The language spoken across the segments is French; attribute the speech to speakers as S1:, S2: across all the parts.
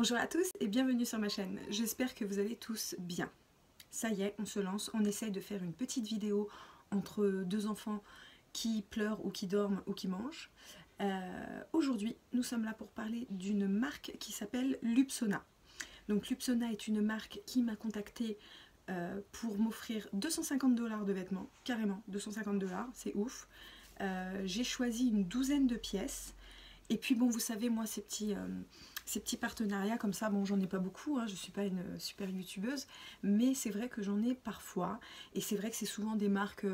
S1: Bonjour à tous et bienvenue sur ma chaîne, j'espère que vous allez tous bien. Ça y est, on se lance, on essaye de faire une petite vidéo entre deux enfants qui pleurent ou qui dorment ou qui mangent. Aujourd'hui, nous sommes là pour parler d'une marque qui s'appelle Lupsona. Donc Lupsona est une marque qui m'a contactée pour m'offrir 250 $ de vêtements, carrément 250 $, c'est ouf. J'ai choisi une douzaine de pièces. Et puis bon, vous savez, moi, ces petits partenariats comme ça, bon, j'en ai pas beaucoup, hein, je suis pas une super youtubeuse, mais c'est vrai que j'en ai parfois, et c'est vrai que c'est souvent des marques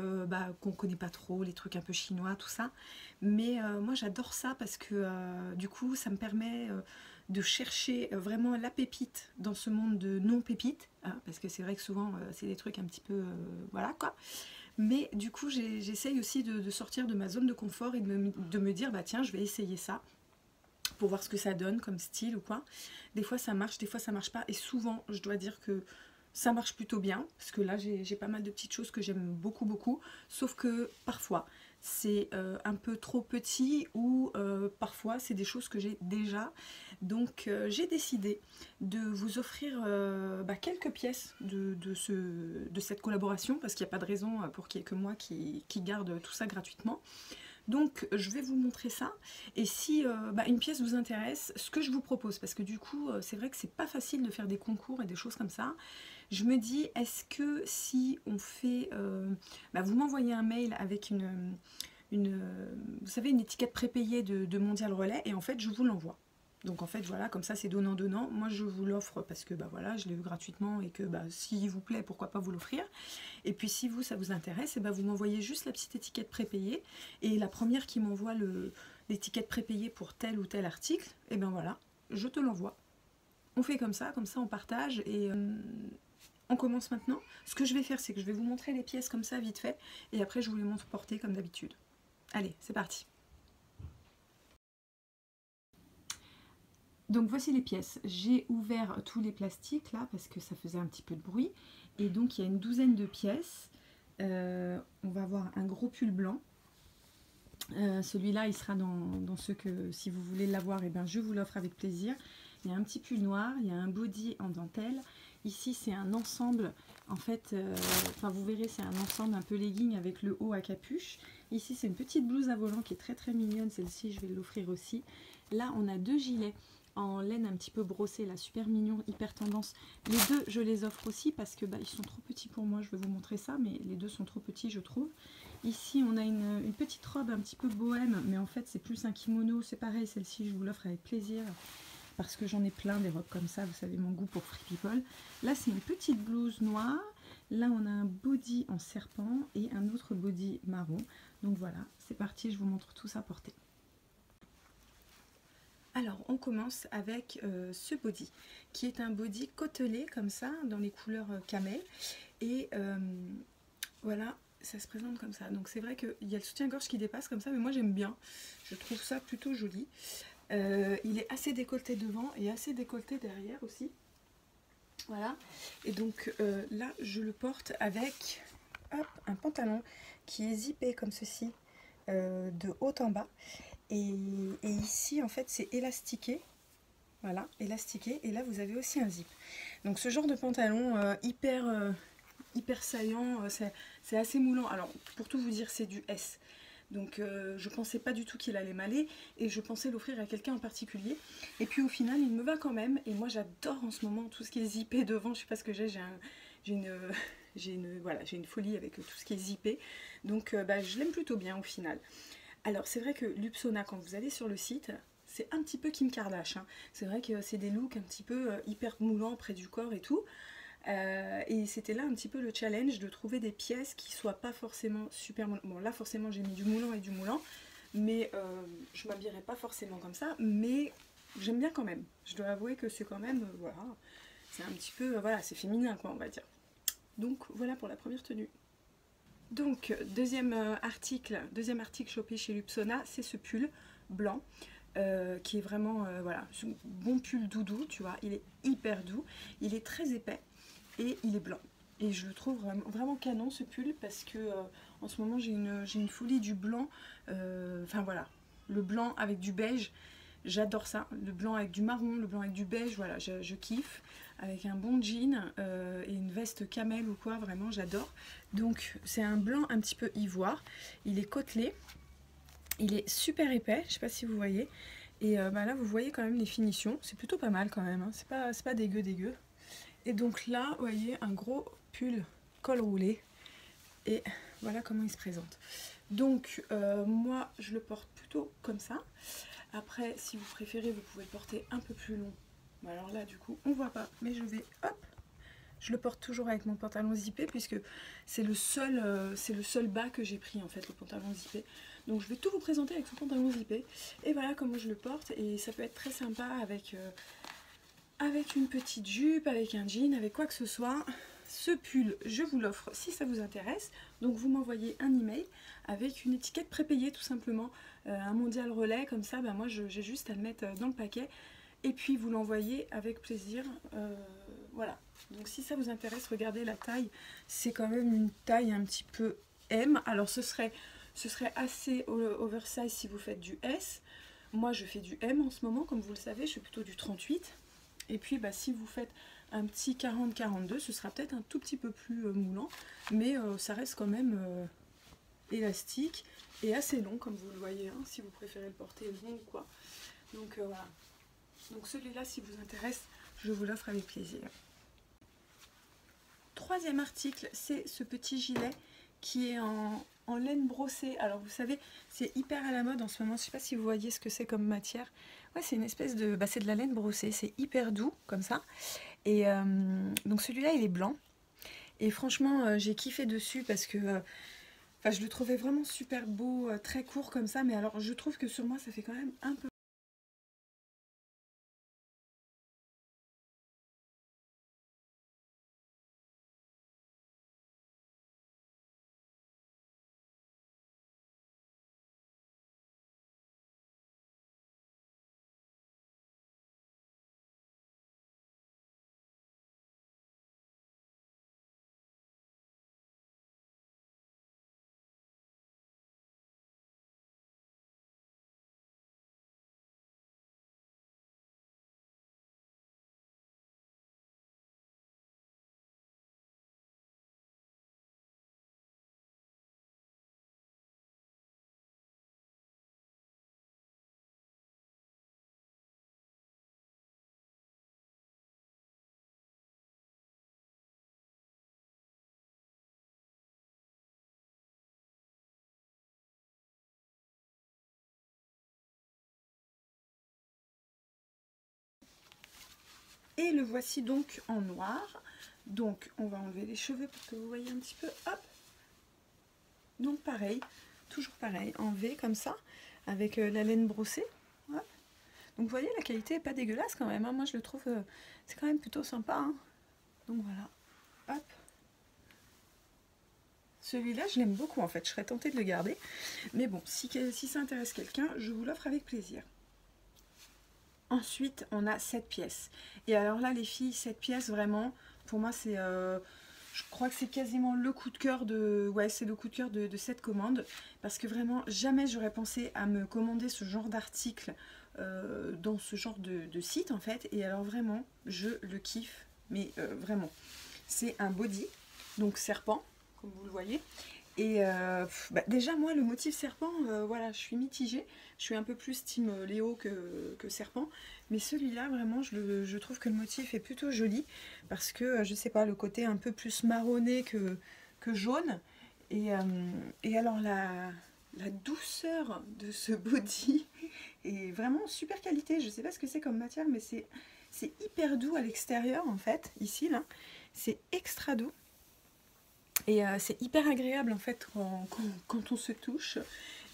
S1: qu'on connaît pas trop, les trucs un peu chinois, tout ça, mais moi j'adore ça parce que du coup ça me permet de chercher vraiment la pépite dans ce monde de non-pépites, hein, parce que c'est vrai que souvent c'est des trucs un petit peu, voilà quoi. Mais du coup, j'essaye aussi de sortir de ma zone de confort et de me dire, bah tiens, je vais essayer ça pour voir ce que ça donne comme style ou quoi. Des fois ça marche, des fois ça marche pas. Et souvent, je dois dire que ça marche plutôt bien. Parce que là, j'ai pas mal de petites choses que j'aime beaucoup, beaucoup. Sauf que parfois, c'est un peu trop petit ou parfois, c'est des choses que j'ai déjà. Donc, j'ai décidé de vous offrir quelques pièces de cette collaboration. Parce qu'il n'y a pas de raison pour qu'il n'y ait que moi qui garde tout ça gratuitement. Donc je vais vous montrer ça, et si une pièce vous intéresse, ce que je vous propose, parce que du coup c'est vrai que c'est pas facile de faire des concours et des choses comme ça, je me dis, est-ce que si on fait, vous m'envoyez un mail avec vous savez, une étiquette prépayée de Mondial Relais, et en fait je vous l'envoie. Donc en fait voilà, comme ça c'est donnant-donnant, moi je vous l'offre parce que voilà, je l'ai eu gratuitement et que s'il vous plaît, pourquoi pas vous l'offrir. Et puis si ça vous intéresse, et vous m'envoyez juste la petite étiquette prépayée, et la première qui m'envoie l'étiquette prépayée pour tel ou tel article, et ben voilà, je te l'envoie. On fait comme ça on partage, et on commence maintenant. Ce que je vais faire, c'est que je vais vous montrer les pièces comme ça vite fait, et après je vous les montre portées comme d'habitude. Allez, c'est parti. Donc voici les pièces. J'ai ouvert tous les plastiques là parce que ça faisait un petit peu de bruit. Et donc il y a une douzaine de pièces. On va avoir un gros pull blanc. Celui-là il sera dans ceux que, si vous voulez l'avoir, et je vous l'offre avec plaisir. Il y a un petit pull noir, il y a un body en dentelle. Ici c'est un ensemble, en fait, vous verrez, c'est un ensemble un peu legging avec le haut à capuche. Ici c'est une petite blouse à volant qui est très très mignonne, celle-ci je vais l'offrir aussi. Là on a deux gilets en laine un petit peu brossée, là, super mignon, hyper tendance. Les deux, je les offre aussi parce que ils sont trop petits pour moi, je vais vous montrer ça, mais les deux sont trop petits, je trouve. Ici, on a une petite robe un petit peu bohème, mais en fait, c'est plus un kimono, c'est pareil, celle-ci, je vous l'offre avec plaisir, parce que j'en ai plein des robes comme ça, vous savez mon goût pour Free People. Là, c'est une petite blouse noire, là, on a un body en serpent et un autre body marron. Donc voilà, c'est parti, je vous montre tout ça porté. Alors on commence avec ce body qui est un body côtelé comme ça dans les couleurs camel, et voilà, ça se présente comme ça. Donc c'est vrai qu'il y a le soutien-gorge qui dépasse comme ça, mais moi j'aime bien, je trouve ça plutôt joli. Il est assez décolleté devant et assez décolleté derrière aussi, voilà. Et donc là je le porte avec un pantalon qui est zippé comme ceci, de haut en bas. Et ici en fait c'est élastiqué, voilà, élastiqué, et là vous avez aussi un zip. Donc ce genre de pantalon hyper saillant, c'est assez moulant. Alors pour tout vous dire, c'est du S, donc je pensais pas du tout qu'il allait m'aller, et je pensais l'offrir à quelqu'un en particulier, et puis au final il me va quand même. Et moi j'adore en ce moment tout ce qui est zippé devant, je sais pas ce que j'ai une folie avec tout ce qui est zippé, donc je l'aime plutôt bien au final. Alors c'est vrai que Lupsona, quand vous allez sur le site, c'est un petit peu Kim Kardashian, hein. C'est vrai que c'est des looks un petit peu hyper moulants près du corps et tout. Et c'était là un petit peu le challenge de trouver des pièces qui soient pas forcément super moulantes. Bon là forcément j'ai mis du moulant et du moulant, mais je m'habillerai pas forcément comme ça, mais j'aime bien quand même. Je dois avouer que c'est quand même, voilà, c'est un petit peu, voilà, c'est féminin quoi, on va dire. Donc voilà pour la première tenue. Donc deuxième article chopé chez Lupsona, c'est ce pull blanc qui est vraiment voilà, bon pull doudou, tu vois, il est hyper doux, il est très épais et il est blanc. Et je le trouve vraiment canon ce pull, parce que en ce moment j'ai une folie du blanc, enfin voilà, le blanc avec du beige, j'adore ça, le blanc avec du marron, le blanc avec du beige, voilà, je kiffe, avec un bon jean et une veste camel ou quoi, vraiment j'adore. Donc c'est un blanc un petit peu ivoire, il est côtelé, il est super épais, je sais pas si vous voyez, et bah là vous voyez quand même les finitions, c'est plutôt pas mal quand même, hein. C'est pas dégueu dégueu. Et donc là, vous voyez, un gros pull col roulé. Et voilà comment il se présente. Donc, moi, je le porte plutôt comme ça. Après, si vous préférez, vous pouvez le porter un peu plus long. Bon, alors là, du coup, on voit pas. Mais je vais, hop, je le porte toujours avec mon pantalon zippé, puisque c'est le seul bas que j'ai pris, en fait, le pantalon zippé. Donc, je vais tout vous présenter avec ce pantalon zippé. Et voilà comment je le porte. Et ça peut être très sympa avec... avec une petite jupe, avec un jean, avec quoi que ce soit. Ce pull, je vous l'offre si ça vous intéresse. Donc vous m'envoyez un email avec une étiquette prépayée tout simplement, un mondial relais, comme ça ben moi j'ai juste à le mettre dans le paquet et puis vous l'envoyez avec plaisir. Voilà, donc si ça vous intéresse, regardez la taille, c'est quand même une taille un petit peu M. Alors ce serait assez oversize si vous faites du S. Moi je fais du M en ce moment, comme vous le savez, je fais plutôt du 38. Et puis bah, si vous faites un petit 40-42, ce sera peut-être un tout petit peu plus moulant, mais ça reste quand même élastique et assez long, comme vous le voyez, hein, si vous préférez le porter long ou quoi. Donc voilà. Donc celui-là, si vous intéresse, je vous l'offre avec plaisir. Troisième article, c'est ce petit gilet qui est en laine brossée. Alors vous savez, c'est hyper à la mode en ce moment, je ne sais pas si vous voyez ce que c'est comme matière. Ouais, c'est une espèce de... Bah, c'est de la laine brossée, c'est hyper doux comme ça. Et donc celui-là, il est blanc. Et franchement, j'ai kiffé dessus parce que je le trouvais vraiment super beau, très court comme ça. Mais alors, je trouve que sur moi, ça fait quand même un peu... Et le voici donc en noir. Donc, on va enlever les cheveux pour que vous voyez un petit peu. Hop. Donc pareil, toujours pareil, en V comme ça, avec la laine brossée. Hop. Donc vous voyez, la qualité est pas dégueulasse quand même, hein. Moi je le trouve, c'est quand même plutôt sympa, hein. Donc voilà, hop. Celui-là, je l'aime beaucoup en fait, je serais tentée de le garder. Mais bon, si ça intéresse quelqu'un, je vous l'offre avec plaisir. Ensuite, on a cette pièce. Et alors là, les filles, cette pièce, vraiment, pour moi, c'est... je crois que c'est quasiment le coup de cœur de... Ouais, c'est le coup de cœur de cette commande. Parce que vraiment, jamais j'aurais pensé à me commander ce genre d'article dans ce genre de site, en fait. Et alors vraiment, je le kiffe. Mais vraiment. C'est un body, donc serpent, comme vous le voyez. Et bah déjà, moi, le motif serpent, voilà, je suis mitigée. Je suis un peu plus team Léo que serpent. Mais celui-là, vraiment, je trouve que le motif est plutôt joli. Parce que, je sais pas, le côté un peu plus marronné que jaune. Et alors, la douceur de ce body est vraiment super qualité. Je sais pas ce que c'est comme matière, mais c'est hyper doux à l'extérieur, en fait. Ici, là, c'est extra doux. Et c'est hyper agréable en fait quand on se touche.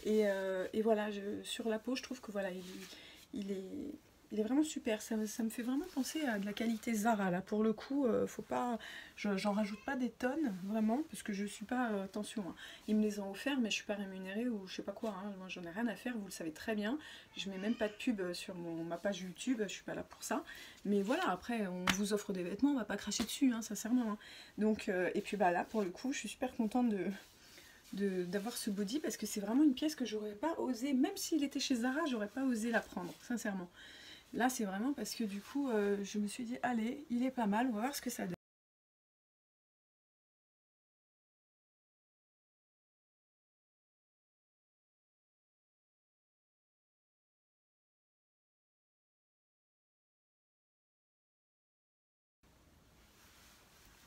S1: Et voilà, sur la peau, je trouve que voilà, il est vraiment super. Ça me fait vraiment penser à de la qualité Zara là. Pour le coup, faut pas, j'en rajoute pas des tonnes vraiment parce que je suis pas attention, hein. Ils me les ont offerts, mais je suis pas rémunérée ou je sais pas quoi, hein. Moi, j'en ai rien à faire. Vous le savez très bien. Je mets même pas de pub sur ma page YouTube. Je suis pas là pour ça. Mais voilà, après, on vous offre des vêtements, on va pas cracher dessus, hein, sincèrement, hein. Donc, et puis bah là, pour le coup, je suis super contente d'avoir ce body parce que c'est vraiment une pièce que j'aurais pas osé, même s'il était chez Zara, j'aurais pas osé la prendre, sincèrement. Là, c'est vraiment parce que du coup, je me suis dit, allez, il est pas mal, on va voir ce que ça donne.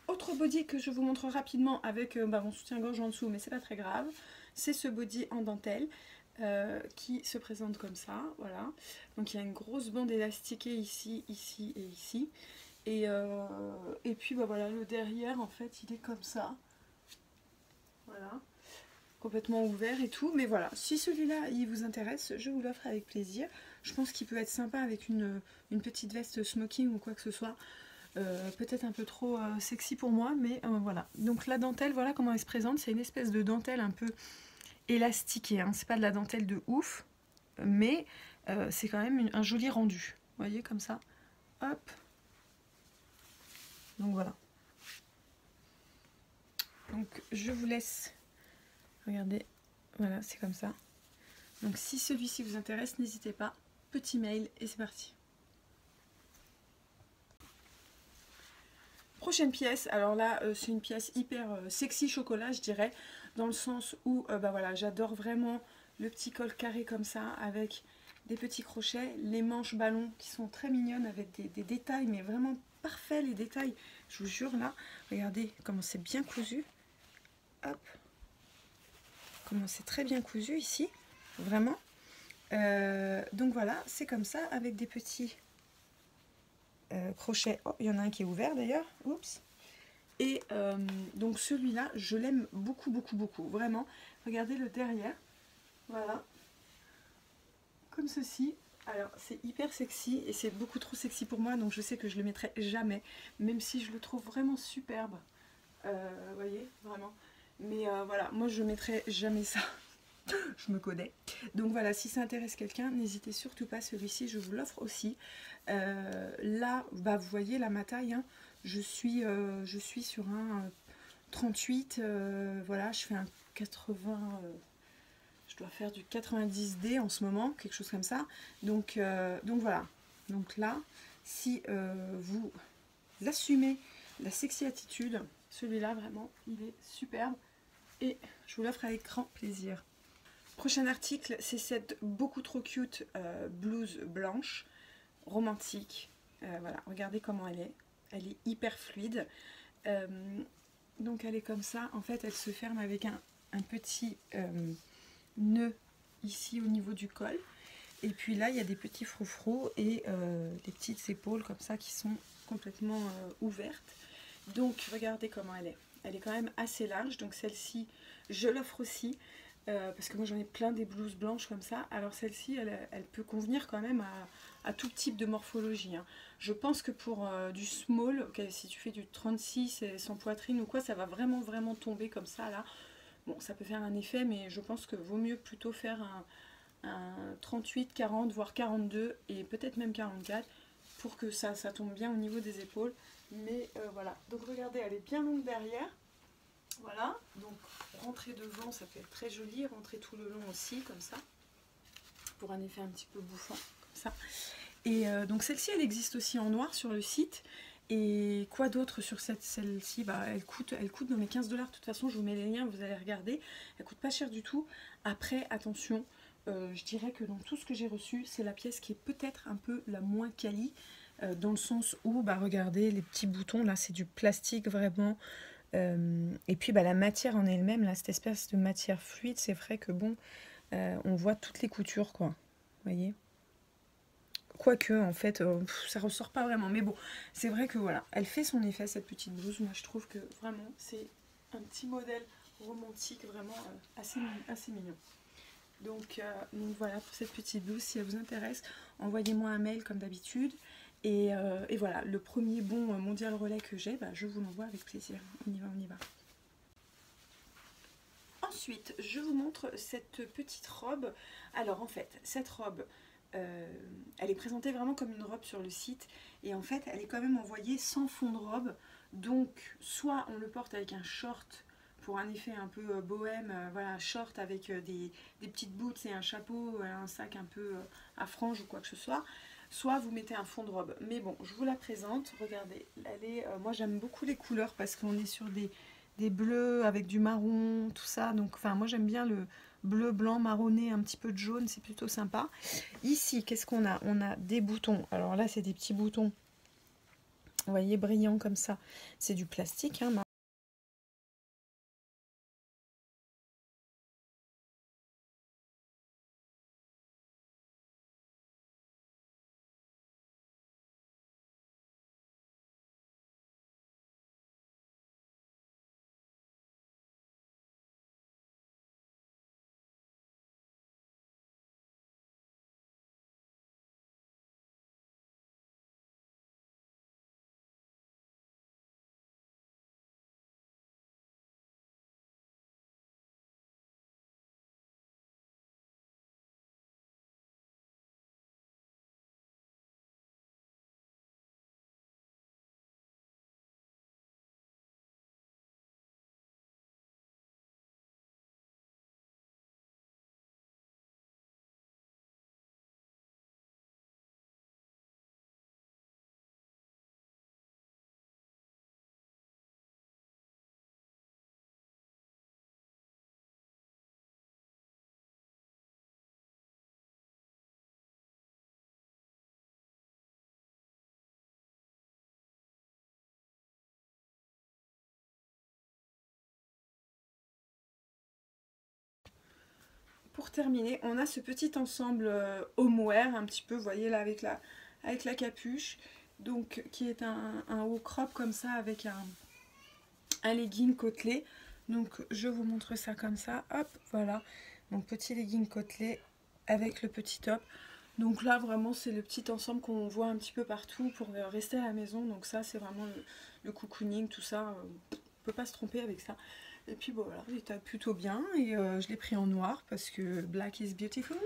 S1: Autre body que je vous montre rapidement avec mon soutien-gorge en dessous, mais c'est pas très grave, c'est ce body en dentelle qui se présente comme ça, voilà. Donc il y a une grosse bande élastiquée ici, ici et ici. Et puis voilà, le derrière en fait il est comme ça, voilà, complètement ouvert et tout. Mais voilà, si celui-là il vous intéresse, je vous l'offre avec plaisir. Je pense qu'il peut être sympa avec une petite veste smoking ou quoi que ce soit. Peut-être un peu trop sexy pour moi, mais voilà. Donc la dentelle, voilà comment elle se présente. C'est une espèce de dentelle un peu élastiquée, hein. C'est pas de la dentelle de ouf, mais c'est quand même un joli rendu. Vous voyez, comme ça. Hop. Donc voilà. Donc je vous laisse. Regardez. Voilà, c'est comme ça. Donc si celui-ci vous intéresse, n'hésitez pas. Petit mail et c'est parti. Prochaine pièce, alors là c'est une pièce hyper sexy chocolat je dirais, dans le sens où voilà, j'adore vraiment le petit col carré comme ça avec des petits crochets, les manches ballons qui sont très mignonnes avec des détails mais vraiment parfaits les détails, je vous jure là, regardez comment c'est bien cousu, hop, comment c'est très bien cousu ici, vraiment, donc voilà, c'est comme ça avec des petits crochet. Oh, il y en a un qui est ouvert d'ailleurs. Oups. Et donc celui-là, je l'aime beaucoup, beaucoup, beaucoup. Vraiment. Regardez le derrière. Voilà. Comme ceci. Alors, c'est hyper sexy et c'est beaucoup trop sexy pour moi. Donc, je sais que je le mettrai jamais. Même si je le trouve vraiment superbe. Vous voyez, vraiment. Mais voilà, moi, je mettrai jamais ça. Je me connais. Donc voilà, si ça intéresse quelqu'un, n'hésitez surtout pas, celui-ci, je vous l'offre aussi. Là, vous voyez là ma taille, hein, je suis sur un 38, voilà, je fais un 80, je dois faire du 90D en ce moment, quelque chose comme ça. Donc voilà, donc là, si vous assumez la sexy attitude, celui-là vraiment, il est superbe et je vous l'offre avec grand plaisir. Prochain article, c'est cette beaucoup trop cute blouse blanche, romantique. Voilà, regardez comment elle est. Elle est hyper fluide. Donc elle est comme ça. En fait, elle se ferme avec un petit nœud ici au niveau du col. Et puis là, il y a des petits froufrous et des petites épaules comme ça qui sont complètement ouvertes. Donc regardez comment elle est. Elle est quand même assez large. Donc celle-ci, je l'offre aussi. Parce que moi j'en ai plein des blouses blanches comme ça, alors celle-ci elle peut convenir quand même à tout type de morphologie, hein. Je pense que pour du small, okay, si tu fais du 36 et sans poitrine ou quoi, ça va vraiment vraiment tomber comme ça là. Bon, ça peut faire un effet, mais je pense que vaut mieux plutôt faire un 38, 40, voire 42 et peut-être même 44 pour que ça tombe bien au niveau des épaules. Mais voilà, donc regardez, elle est bien longue derrière. Voilà, donc rentrer devant, ça peut être très joli, rentrer tout le long aussi, comme ça, pour un effet un petit peu bouffant, comme ça. Et donc celle-ci, elle existe aussi en noir sur le site. Et quoi d'autre sur celle-ci, elle coûte dans mes 15 $, de toute façon, je vous mets les liens, vous allez regarder. Elle coûte pas cher du tout. Après, attention, je dirais que dans tout ce que j'ai reçu, c'est la pièce qui est peut-être un peu la moins quali, dans le sens où, regardez, les petits boutons, là, c'est du plastique vraiment. Et puis la matière en elle-même, là, cette espèce de matière fluide, c'est vrai que bon, on voit toutes les coutures, quoi. Vous voyez? Quoique, en fait, ça ressort pas vraiment. Mais bon, c'est vrai que voilà, elle fait son effet, cette petite blouse. Moi, je trouve que vraiment, c'est un petit modèle romantique, vraiment assez mignon. Donc voilà pour cette petite blouse. Si elle vous intéresse, envoyez-moi un mail comme d'habitude. Et voilà, le premier bon mondial relais que j'ai, je vous l'envoie avec plaisir. On y va, on y va. Ensuite, je vous montre cette petite robe. Alors en fait, cette robe, elle est présentée vraiment comme une robe sur le site. Et en fait, elle est quand même envoyée sans fond de robe. Donc, soit on le porte avec un short pour un effet un peu bohème, voilà, short avec des petites boots et un chapeau, un sac un peu à franges ou quoi que ce soit. Soit vous mettez un fond de robe. Mais bon, je vous la présente. Regardez, elle est, moi j'aime beaucoup les couleurs parce qu'on est sur des bleus avec du marron, tout ça. Donc, enfin, moi j'aime bien le bleu, blanc, marronné, un petit peu de jaune, c'est plutôt sympa. Ici, qu'est-ce qu'on a? On a des boutons. Alors là, c'est des petits boutons, vous voyez, brillants comme ça. C'est du plastique, hein. Pour terminer, on a ce petit ensemble homeware, un petit peu, vous voyez là, avec la capuche, donc qui est un haut crop comme ça, avec un legging côtelé. Donc je vous montre ça comme ça, hop, voilà. Donc petit legging côtelé avec le petit top. Donc là, vraiment, c'est le petit ensemble qu'on voit un petit peu partout pour rester à la maison. Donc ça, c'est vraiment le cocooning, tout ça, on peut pas se tromper avec ça. Et puis bon, voilà, il tape plutôt bien et je l'ai pris en noir parce que black is beautiful.